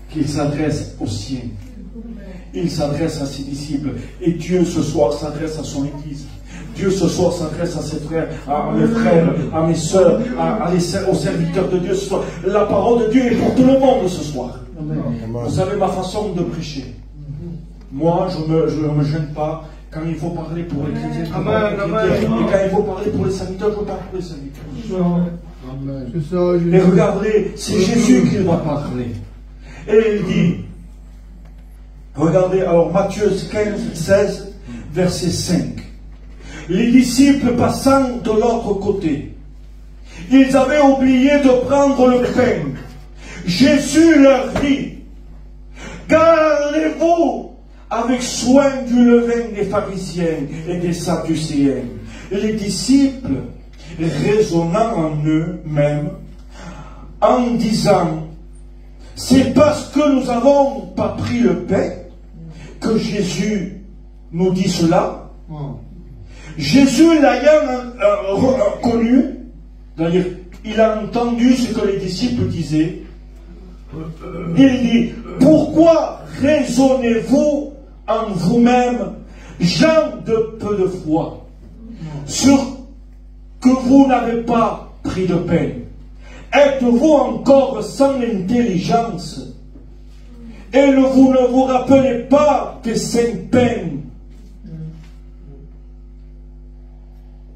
qu'il s'adresse aux siens. Il s'adresse à ses disciples. Et Dieu ce soir s'adresse à son Église. Dieu ce soir s'adresse à ses frères, à mes frères, à mes soeurs, aux serviteurs de Dieu ce soir. La parole de Dieu est pour tout le monde ce soir. Amen. Vous savez ma façon de prêcher. Moi, je ne me gêne pas. Quand il faut parler pour les chrétiens, et quand il faut parler pour les serviteurs, je parle pour les serviteurs. Amen. Et regardez, c'est Jésus qui va parler. Et il dit, regardez, alors Matthieu 15, 16, verset 5. Les disciples passant de l'autre côté, ils avaient oublié de prendre le pain. Jésus leur dit, gardez-vous avec soin du levain des pharisiens et des sadducéens. Les disciples, raisonnant en eux-mêmes, en disant, c'est parce que nous n'avons pas pris le pain que Jésus nous dit cela. Jésus l'ayant connu, c'est-à-dire il a entendu ce que les disciples disaient, il dit, pourquoi raisonnez-vous en vous-même, gens de peu de foi, sur que vous n'avez pas pris de pain? Êtes-vous encore sans intelligence? Et vous ne vous rappelez pas des 5 pains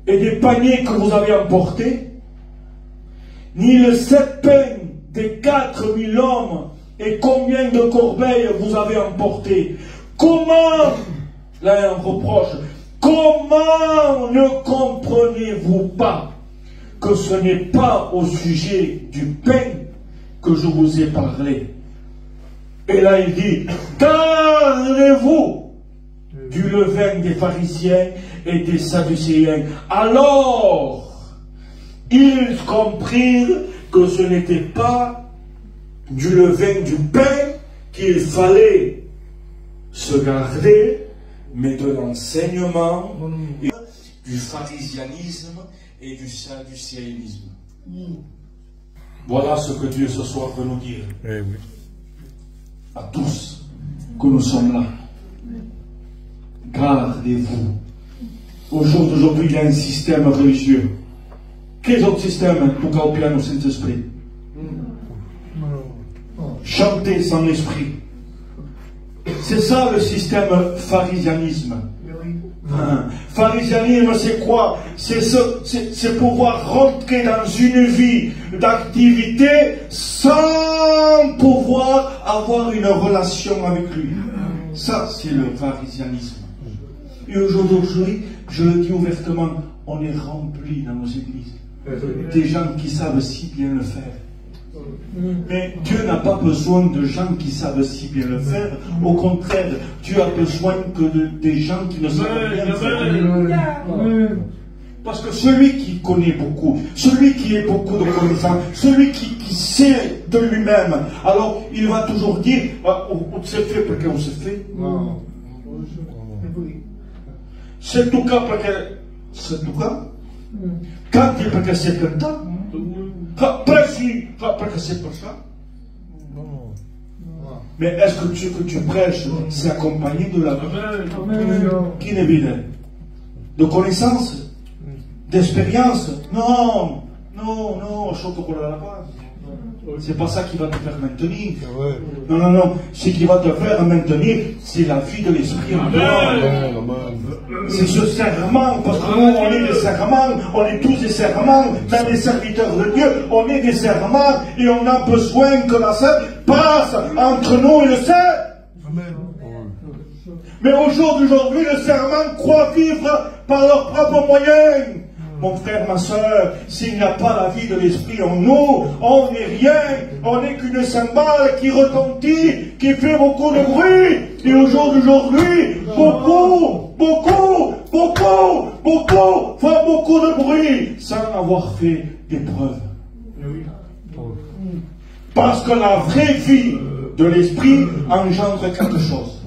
et des paniers que vous avez emportés, ni les 7 pains des 4000 hommes, et combien de corbeilles vous avez emportés? Comment, là un reproche, comment ne comprenez-vous pas que ce n'est pas au sujet du pain que je vous ai parlé? Et là il dit, gardez-vous du levain des pharisiens et des sadducéens. Alors, ils comprirent que ce n'était pas du levain du pain qu'il fallait se garder, mais de l'enseignement du pharisianisme et du sadducéanisme. Voilà ce que Dieu ce soir veut nous dire. Eh oui. À tous que nous sommes là. Gardez-vous. Au jour d'aujourd'hui, il y a un système religieux. Quel autre système pour calper au Saint-Esprit? Chanter sans esprit. C'est ça le système pharisianisme. Pharisianisme, c'est quoi? C'est pouvoir rentrer dans une vie d'activité sans pouvoir avoir une relation avec lui. Ça, c'est le pharisianisme. Et aujourd'hui, je le dis ouvertement, on est rempli dans nos églises des gens qui savent si bien le faire. Mais Dieu n'a pas besoin de gens qui savent si bien le faire. Au contraire, Dieu a besoin que des gens qui ne savent bien le faire. Parce que celui qui connaît beaucoup, celui qui a beaucoup de connaissances, celui qui sait de lui-même, alors il va toujours dire, on s'est fait parce qu'on s'est fait. C'est tout cas parce que c'est tout cas. Quand il parce que c'est comme ça. Précis, parce que c'est pour ça. Mais est-ce que ce que tu prêches, c'est accompagné de la qui n'est pas de connaissance, d'expérience? Non, non, non, je te la base. C'est pas ça qui va te faire maintenir. Non, non, non. Ce qui va te faire maintenir, c'est la vie de l'esprit en toi. C'est ce serment, parce que nous, on est des serments, on est tous des serments, même les serviteurs de Dieu, on est des serments, et on a besoin que la scène passe entre nous et le ciel. Mais au jour d'aujourd'hui, le serment croit vivre par leurs propres moyens. Mon frère, ma soeur, s'il n'y a pas la vie de l'esprit en nous, on n'est rien, on n'est qu'une cymbale qui retentit, qui fait beaucoup de bruit. Et au jour d'aujourd'hui, beaucoup font beaucoup de bruit sans avoir fait des preuves. Parce que la vraie vie de l'esprit engendre quelque chose.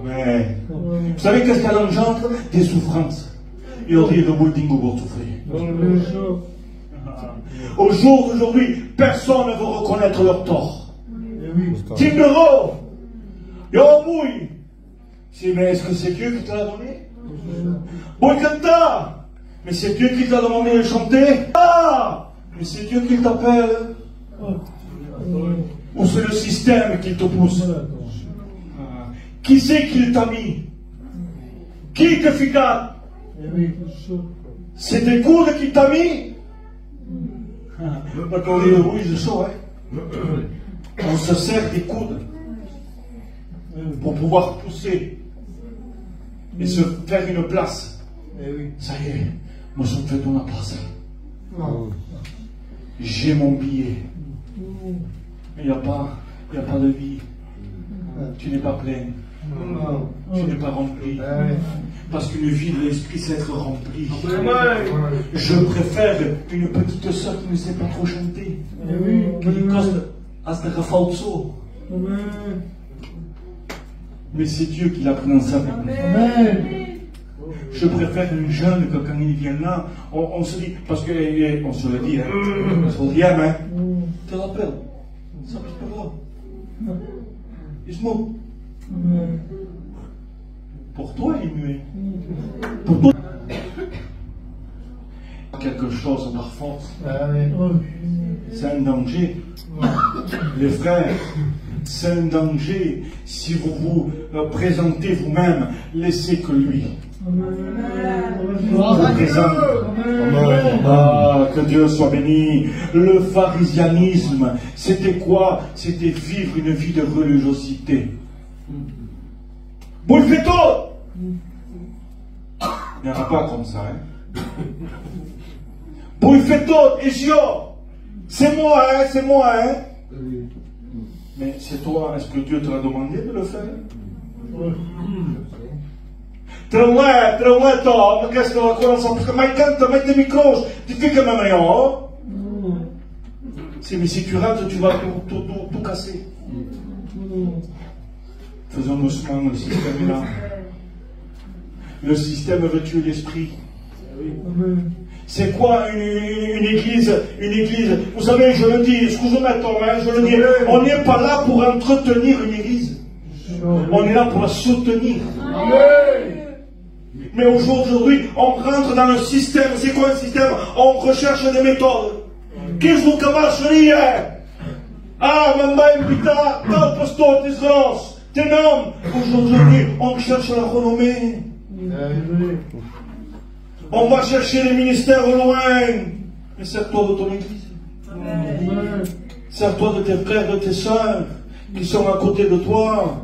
Mais, vous savez qu'est-ce qu'elle engendre? Des souffrances. Et on dit le building au souffrir. Au jour d'aujourd'hui, personne ne veut reconnaître leur tort. Timbero, yo mouille. Mais est-ce que c'est Dieu qui te l'a donné? Boikanta, mais c'est Dieu qui t'a demandé de chanter. Ah, mais c'est Dieu qui t'appelle. Ou c'est le système qui te pousse? Qui c'est qui t'a mis? Qui te fit? C'est tes coudes qui t'a mis? Quand on dit oui, je sais, hein. On se sert des coudes pour pouvoir pousser et se faire une place. Ça y est, moi je me fais ton place. J'ai mon billet. Mais il n'y a pas de vie. Tu n'es pas plein. Tu n'es pas rempli. Parce qu'une vie de l'esprit, c'est être rempli. Je préfère une petite soeur qui ne sait pas trop chanter. Qui coste hasta falso. Mais c'est Dieu qui l'a prononcé avec nous. Je préfère une jeune que quand il vient là, on se dit, parce qu'on se le dit, hein, on se dit, hein, tu te rappelles, ça pique pas là. Il se moque. Pour toi, il est muet. Pour toi. Quelque chose par force. C'est un danger. Les frères, c'est un danger. Si vous vous présentez vous-même, laissez que lui vous présente. Ah, que Dieu soit béni. Le pharisianisme, c'était quoi? C'était vivre une vie de religiosité. Vous le faites tout. Il n'y en a pas comme ça, hein. Vous le faites tout, et c'est moi, hein, c'est moi, hein. Mais c'est toi, est-ce que Dieu te l'a demandé de le faire? Tra un to, ma questa è la cosa, perché mai canta, mai te micros, ti fica ma maior. Mais si tu rates, tu vas tout casser. Faisons doucement, le système est là. Le système veut tuer l'esprit. C'est quoi une église? Une église, vous savez, je le dis, excusez-moi Tom, hein, je le dis, on n'est pas là pour entretenir une église. On est là pour la soutenir. Mais aujourd'hui, on rentre dans le système. C'est quoi un système? On recherche des méthodes. Qu'est-ce que vous avez? Ah, maman, invita, tal pastor, tes gros, tes noms. Aujourd'hui, on cherche la renommée. On va chercher les ministères au loin. Mais sers-toi de ton église. Sers-toi de tes frères, de tes soeurs qui sont à côté de toi.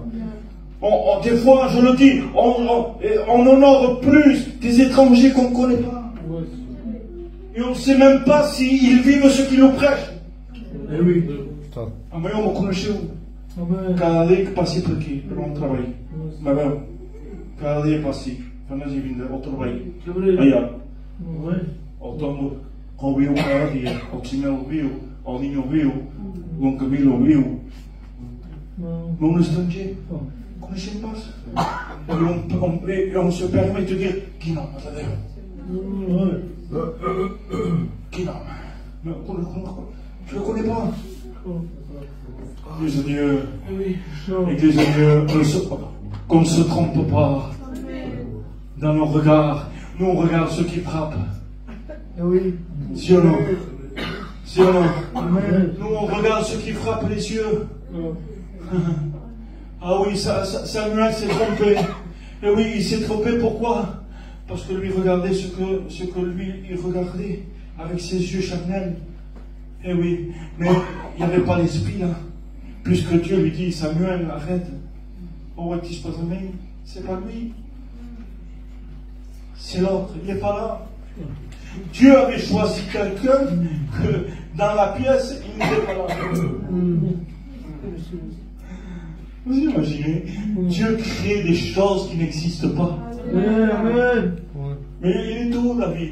Des fois, je le dis, on honore plus des étrangers qu'on ne connaît pas. Et on ne sait même pas s'ils vivent ce qu'ils nous prêchent. Eh oui. Amanhã eu vou conhecer cada dia que passei por aqui, para onde trabalho. Mas bem, cada dia passei, quando eu vim ao trabalho. Aí, ó. Ao Tomo ouviu cada dia, ao Chinelo ouviu, ao Ninho ouviu, ao Dom Camilo ouviu. Mas no estrangeiro, conheci em paz. On se permet de dire, qui non, qui non, mais je ne le connais pas. Église de Dieu, Église de Dieu, qu'on ne se trompe pas dans nos regards. Nous, on regarde ceux qui frappent. Si ou non? Si ou non? Nous, on regarde ceux qui frappent les yeux. Ah oui, Samuel s'est trompé. Et oui, il s'est trompé, pourquoi? Parce que lui regardait ce que lui, il regardait avec ses yeux charnels. Eh oui, mais il n'y avait pas l'esprit là. Puisque Dieu lui dit, Samuel, arrête. Oh, c'est pas lui. C'est l'autre, il n'est pas là. Dieu avait choisi quelqu'un que dans la pièce, il n'était pas là. Vous imaginez, Dieu crée des choses qui n'existent pas. Mais il est où la vie?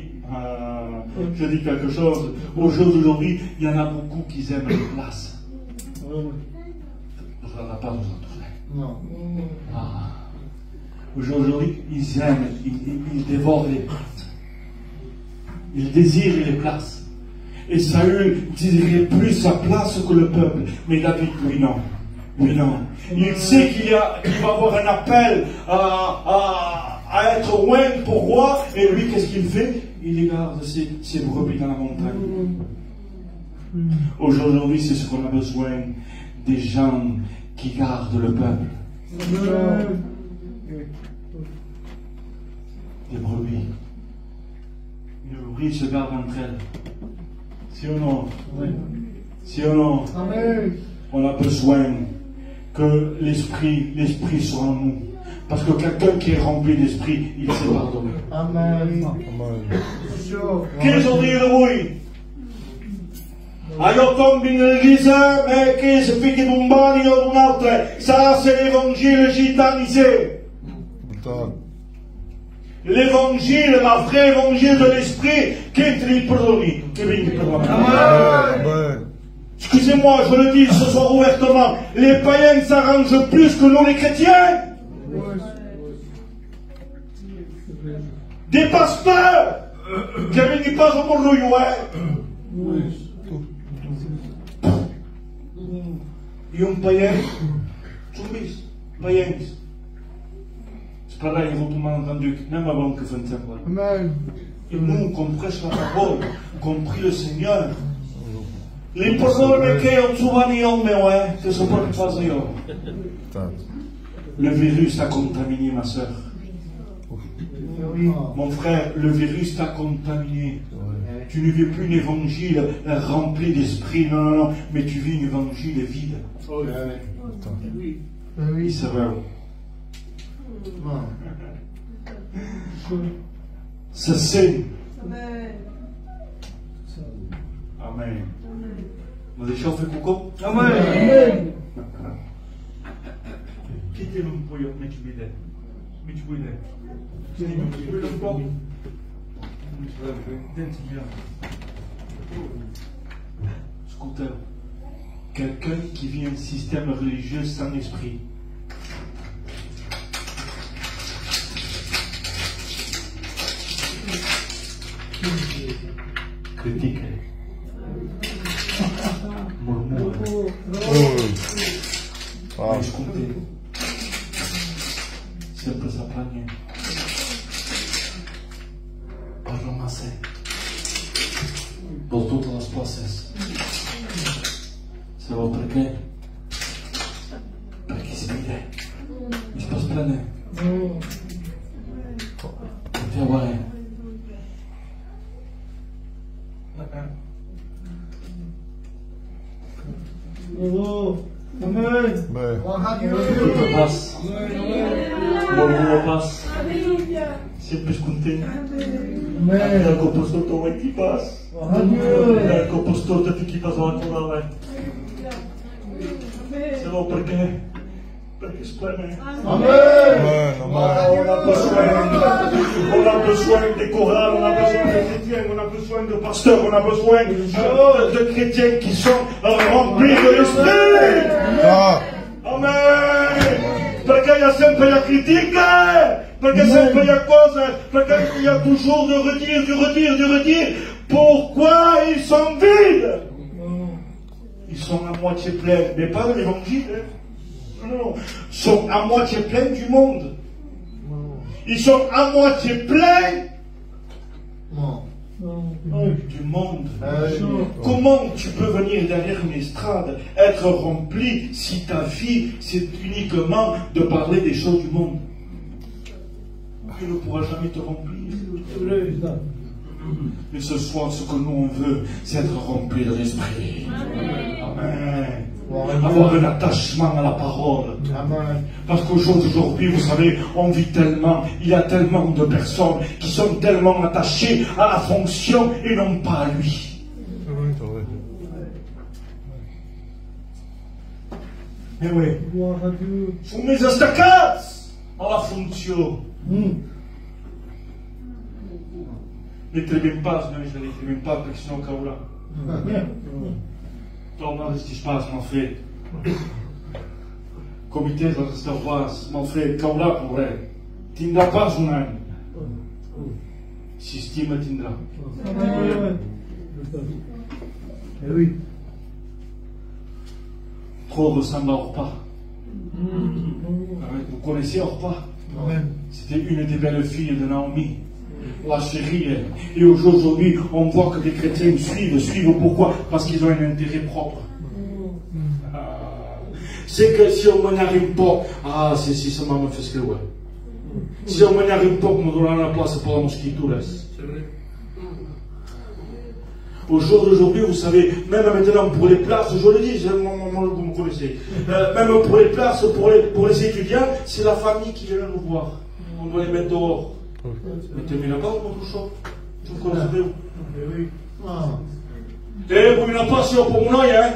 Je dis quelque chose. Au jour d'aujourd'hui, il y en a beaucoup qui aiment les places. Ça n'a pas nous entraîner. Aujourd'hui, ils aiment, ils dévorent les places. Ils désirent les places. Et Saül désirait plus sa place que le peuple. Mais David, lui non. Lui non. Il sait qu'il va avoir un appel à être loin pour roi. Et lui, qu'est-ce qu'il fait? Il garde ses brebis dans la montagne. Aujourd'hui, c'est ce qu'on a besoin. Des gens qui gardent le peuple. Des brebis. Une brebis se garde entre elles. Si ou non? Si ou non? On a besoin que l'esprit soit en nous. Parce que quelqu'un qui est rempli d'esprit, il sait pardonner. Amen. Che sono io voi? Io tombo in l'église, mais che se figli d'un bani o d'un altro, ça c'est l'évangile gitanisé. L'évangile, la vraie évangile de l'esprit, qui est pardonné, qui vient pardonner. Excusez-moi, je le dis ce soir ouvertement, les païens s'arrangent plus que nous les chrétiens. Des pasteurs qui viennent pas au monde et un païen, zumbis, païens. C'est pareil, vous m'avez entendu, même avant que vous ne et nous, qu'on prêche la parole, qu'on prie le Seigneur, les personnes qui ont souvent mais ouais, c'est ce qu'on fait. Le virus t'a contaminé, ma soeur. Mon frère, le virus t'a contaminé. Tu ne vis plus un évangile rempli d'esprit, non, non, non, mais tu vis un évangile vide. Oui, c'est vrai. C'est saint. Amen. Vous avez chauffé coucou? Amen. Quittez le pouillon, mais tu m'aides. Mais tu m'aides. Tu m'aides encore? Scooter. Quelqu'un qui vit un système religieux sans esprit. Critique. Murmure. Discuter. Sempre sa plagne. Parla massa. Per tutte le cose. Sapete perché? Perché si vede. Mi sto prendendo. Ti vuole. Amen. Paz. Buon paz. Sempre contente. Amen. Ako pastor to vai ti paz. Ako pastor da ti paz va con Sabe perché? Perché splende. Amen. On a besoin de chorales, on a besoin de chrétiens, on a besoin de pasteurs, on a besoin de chrétiens qui sont remplis de l'esprit. Amen. Perché il y a sempre la critique, perché sempre il y a cose, perché il y a toujours de redire. Pourquoi ils sont vides? Ils sont à moitié pleins, mais pas de l'évangile. Non, ils sont à moitié pleins du monde. Ils sont à moitié pleins du monde. Comment tu peux venir derrière une estrade, être rempli si ta vie c'est uniquement de parler des choses du monde? Tu ne pourras jamais te remplir. Mais ce soir, ce que nous on veut, c'est être rempli de l'esprit. Amen. Avoir un attachement à la parole. Amen. Parce qu'aujourd'hui, vous savez, on vit tellement, il y a tellement de personnes qui sont tellement attachées à la fonction et non pas à lui. Mais oui, sono mes staccati alla funzione. Ne trebuie pas, noi ne trebuie pas, perché sennò cavolo. Torna questi spazi, mon frère. Comité de restaurance, mon frère, cavolo pour vrai. Tindrà pas un anno. Si stima tindrà. Eh oui. Trop ressemble à Orpa. Vous connaissez Orpa? C'était une des belles filles de Naomi. La chérie. Et aujourd'hui, on voit que les chrétiens suivent. Pourquoi? Parce qu'ils ont un intérêt propre. C'est que si on n'arrive pas, si seulement me fait ce que ouais. Si on n'arrive pas pour me donner la place pour la mosquito, laisse. Au jour d'aujourd'hui, vous savez, même maintenant pour les places, je le dis, vous me connaissez, même pour les places, pour les étudiants, c'est la famille qui vient nous voir. On doit les mettre dehors. Mettez-moi là-bas, mon touchant. Tu me connaissez où? Et vous n'avez pas si on pour mon oeil, hein?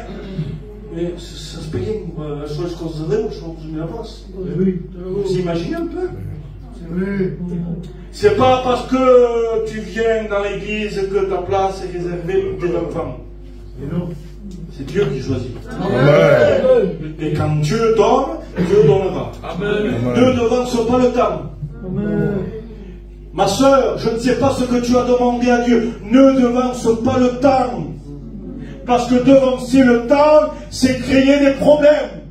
Mais ça se paye, je suis considéré, je suis la place. Vous imaginez un peu? C'est pas parce que tu viens dans l'église que ta place est réservée pour tes enfants. C'est Dieu qui choisit. Amen. Et quand Dieu donne, Dieu donnera. Amen. Ne devance pas le temps. Amen. Ma soeur, je ne sais pas ce que tu as demandé à Dieu. Ne devance pas le temps. Parce que devancer le temps, c'est créer des problèmes.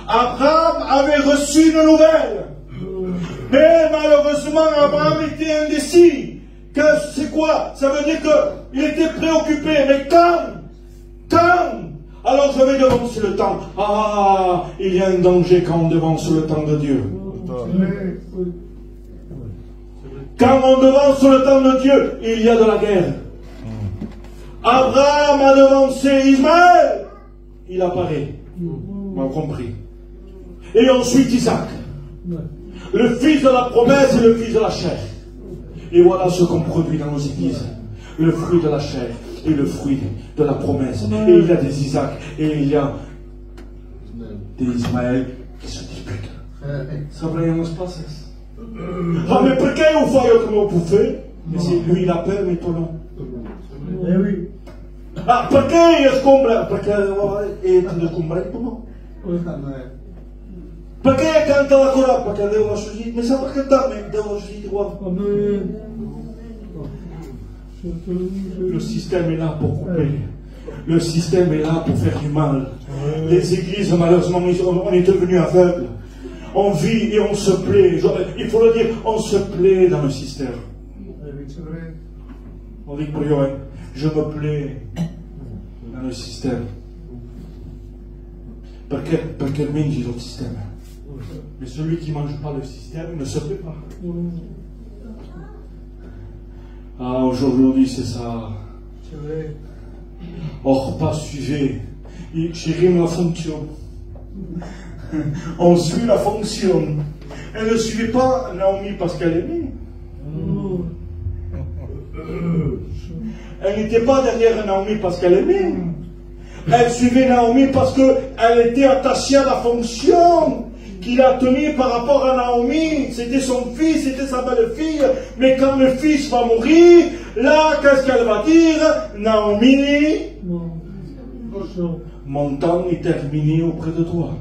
Abraham avait reçu une nouvelle. Mais malheureusement, Abraham était indécis. C'est quoi? Ça veut dire qu'il était préoccupé. Mais quand alors je vais devancer le temps. Il y a un danger quand on devance le temps de Dieu. Quand on devance le temps de Dieu, il y a de la guerre. Abraham a devancé Ismaël. Il apparaît. On a compris. Et ensuite Isaac. Le fils de la promesse et le fils de la chair. Et voilà ce qu'on produit dans nos églises. Le fruit de la chair et le fruit de la promesse. Et il y a des Isaac et il y a des Ismaël qui se disputent. Ça va rien se passer. Mais pourquoi on fait comme on pouvait? Mais c'est lui la paix, mais toi non. Eh oui. Perché io scombra? Perché tu scombrai tu? Perché canta la cora? Perché devo scegliere, mi sa perché devo scegliere qua. Le système est là pour couper. Le système est là pour faire du mal. Les églises, malheureusement, on est devenus aveugles. On vit et on se plaît. Il faut le dire, on se plaît dans le système. On dit pour Johan, je me plais dans le système. Perché mangi le système. Mais celui qui ne mange pas le système ne se plaît pas. Aujourd'hui c'est ça. Or, pas suivez. Chérie, la fonction. On suit la fonction. Elle ne suivait pas Naomi parce qu'elle aimait. Elle n'était pas derrière Naomi parce qu'elle aimait. Elle suivait Naomi parce qu'elle était attachée à la fonction qu'il a tenue par rapport à Naomi. C'était son fils, c'était sa belle-fille. Mais quand le fils va mourir, là, qu'est-ce qu'elle va dire? Naomi, mon temps est terminé auprès de toi.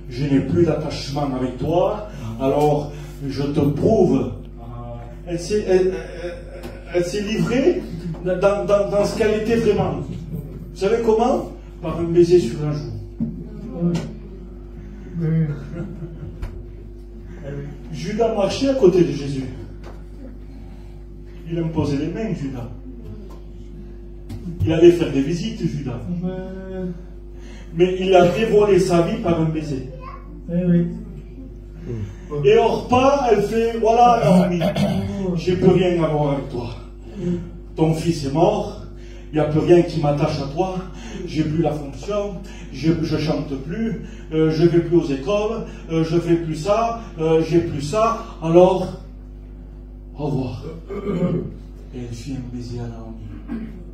Je n'ai plus d'attachement avec toi, alors je te prouve. Elle s'est livrée dans ce qu'elle était vraiment. Vous savez comment? Par un baiser sur la joue. Judas marchait à côté de Jésus. Il imposait les mains, Judas. Il allait faire des visites, Judas. Mais il a dévoilé sa vie par un baiser. Et Orpa, elle fait, voilà, Naomi, j'ai plus rien à voir avec toi. Ton fils est mort, il n'y a plus rien qui m'attache à toi, j'ai plus la fonction, je chante plus, je vais plus aux écoles, je fais plus ça, j'ai plus ça, alors, au revoir. Et elle fit un baiser à Naomi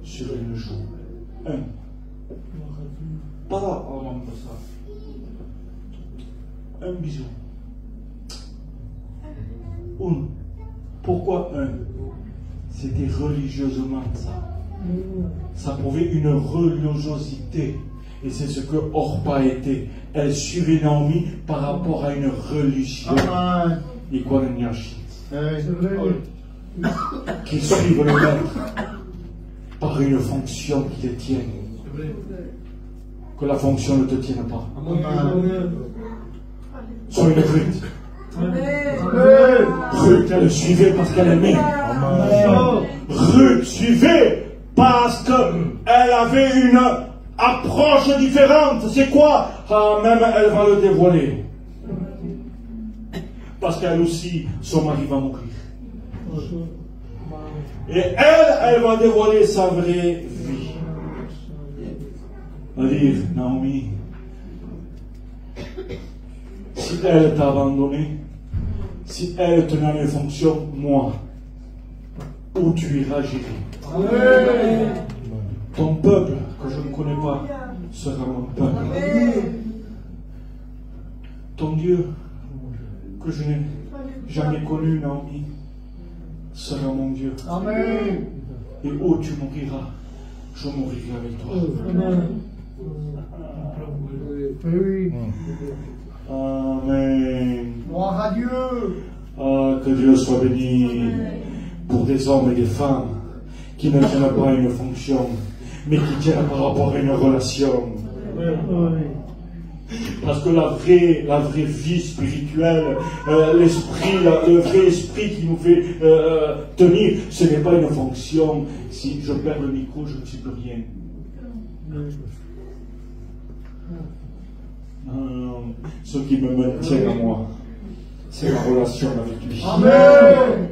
sur une joue. Pas là, avant de ça. Un bisou. Pourquoi un? C'était religieusement ça. Ça prouvait une religiosité. Et c'est ce que Orpa était. Elle suivait Naomi par rapport à une religion. Et quoi le qui suivent le maître. par une fonction qui les tienne. Que la fonction ne te tienne pas. Sois une Ruth. Ruth, elle suivait parce qu'elle aimait. Ruth suivait parce qu'elle avait une approche différente. C'est quoi? Ah, même elle va le dévoiler. Parce qu'elle aussi, son mari va mourir. Et elle va dévoiler sa vraie vie. Elle va dire, Naomi, si elle t'a abandonné, si elle tenait une fonction, moi, où tu iras, j'irai. Ton peuple, que je ne connais pas, sera mon peuple. Ton Dieu, que je n'ai jamais connu, Naomi, sera mon Dieu. Amen. Et où tu mouriras, je mourrai avec toi. Oui. Amen. Gloire à Dieu. Ah, que Dieu soit béni pour des hommes et des femmes qui ne tiennent pas une fonction, mais qui tiennent par rapport à une relation. Parce que la vraie vie spirituelle, le vrai esprit qui nous fait tenir, ce n'est pas une fonction. Si je perds le micro, je ne suis plus rien. Non, ce qui me maintient à moi, c'est la relation avec lui. Amen.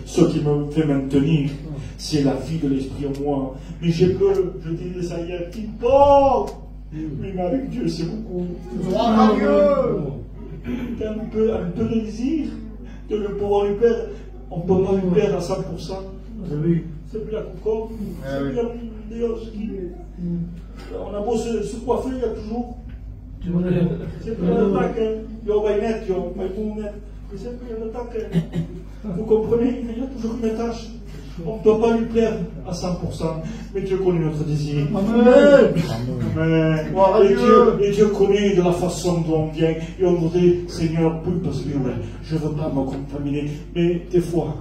Ce qui me fait maintenir, c'est la vie de l'esprit en moi. Mais j'ai peur, je disais ça hier, qui porte. Mais avec Dieu, c'est beaucoup. Gloire à Dieu. Un peu de désir de le pouvoir lui perdre. On ne peut pas lui perdre à 100%. Oui. C'est plus la concorde. C'est plus la Dios qui. On a beau se coiffer, il y a toujours. C'est plus un attaque. Il y a un net, il y a un net. C'est plus un attaque. Vous comprenez, il y a toujours une tâche. On ne doit pas lui plaire à 100%, mais Dieu connaît notre désir. Amen. Amen. Et Dieu connaît de la façon dont on vient. Et on voudrait, Seigneur, oui, parce que je ne veux pas me contaminer. Mais des fois,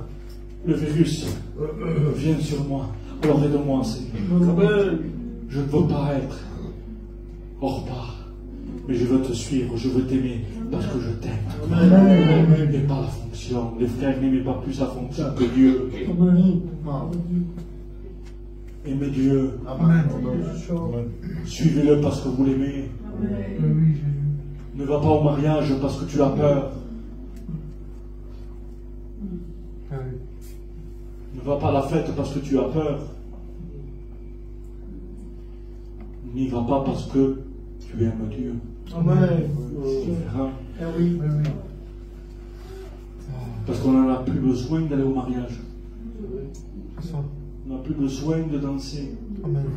le virus vient sur moi. Alors aide-moi, Seigneur. Amen. Je ne veux pas être hors part. Mais je veux te suivre, je veux t'aimer parce que je t'aime. Amen. Et pas la fonction. Les frères n'aimaient pas plus la fonction que Dieu. Aimez Dieu. Amen. Suivez-le parce que vous l'aimez. Ne va pas au mariage parce que tu as peur. Ne va pas à la fête parce que tu as peur. N'y va pas parce que tu aimes Dieu. Amen. Oui. Parce qu'on n'en a plus besoin d'aller au mariage. On n'a plus besoin de danser. Amen.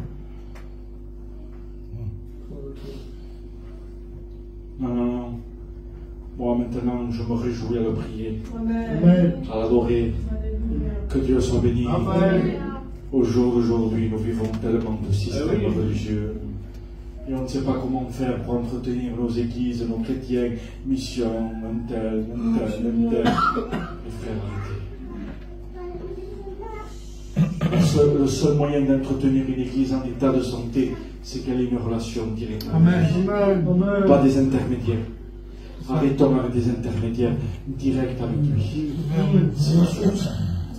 Non. Moi maintenant, je me réjouis à le prier, Amen. à l'adorer. Que Dieu soit béni. Amen. Au jour d'aujourd'hui, nous vivons tellement de systèmes religieux. Et on ne sait pas comment faire pour entretenir nos églises, nos chrétiens, mission, un tel. Les frères, arrêtez. Le seul moyen d'entretenir une église en état de santé, c'est qu'elle ait une relation directe. Amen. Pas des intermédiaires. Arrêtons avec des intermédiaires directs avec lui. C'est la source.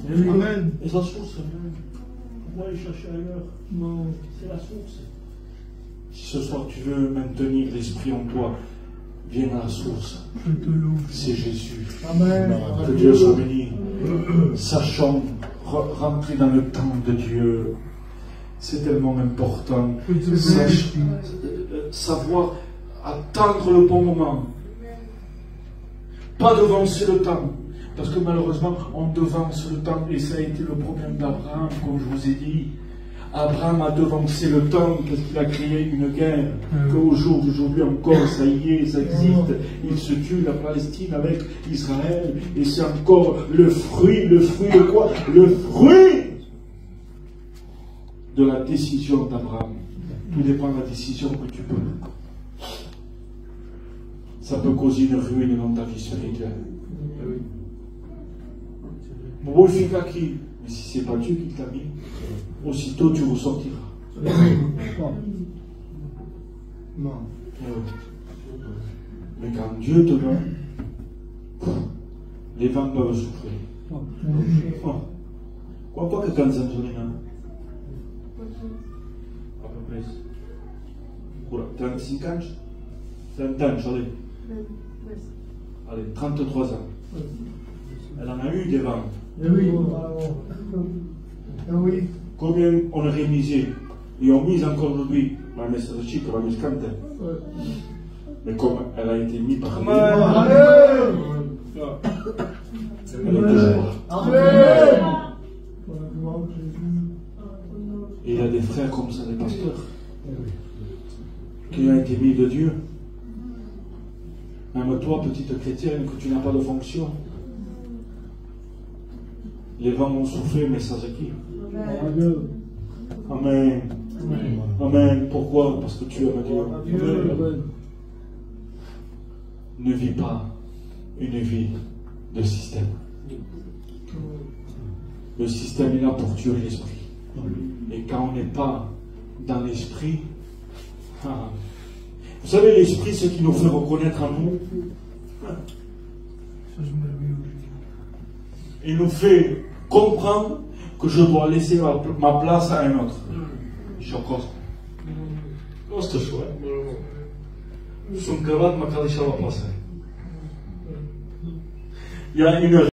Amen. Et la source, pourquoi aller chercher ailleurs? C'est la source. Si ce soir tu veux maintenir l'esprit en toi, viens à la source. C'est Jésus. Amen. Que Dieu soit béni. Sachons rentrer dans le temps de Dieu. C'est tellement important. Savoir attendre le bon moment. Pas devancer le temps. Parce que malheureusement, on devance le temps. Et ça a été le problème d'Abraham, comme je vous ai dit. Abraham a devancé le temps parce qu'il a créé une guerre qu'au jour d'aujourd'hui encore, ça y est, ça existe. Il se tue la Palestine avec Israël et c'est encore le fruit de quoi? Le fruit de la décision d'Abraham. Tout dépend de la décision que tu peux. Ça peut causer une ruine dans ta vie spirituelle. Mbofika qui Mais si c'est pas Dieu qui t'a mis, aussitôt tu ressortiras. Non. Mais quand Dieu te met, les vents peuvent souffler. Quanto que cansa Angelina? A peu près. 35 ans? 30 ans, allez. Allez, 33 ans. Elle en a eu des vents. Eh oui. Eh oui. Combien on a réalisé et ont mis encore aujourd'hui ma message chic, ma message. Mais comme elle a été mise par Dieu, elle est toujours là. Et il y a des frères comme ça, des pasteurs, qui ont été mis de Dieu. Même toi, petite chrétienne, que tu n'as pas de fonction, les vents vont souffler, mais ça c'est qui? Amen. Amen. Pourquoi? Parce que tu aimes Dieu. Ne vis pas une vie de système. Le système est là pour tuer l'esprit. Et quand on n'est pas dans l'esprit, vous savez, l'esprit, ce qui nous fait reconnaître en nous, il nous fait comprendre que je dois laisser ma place à un autre. Je crois. C'est chouette. Il y a une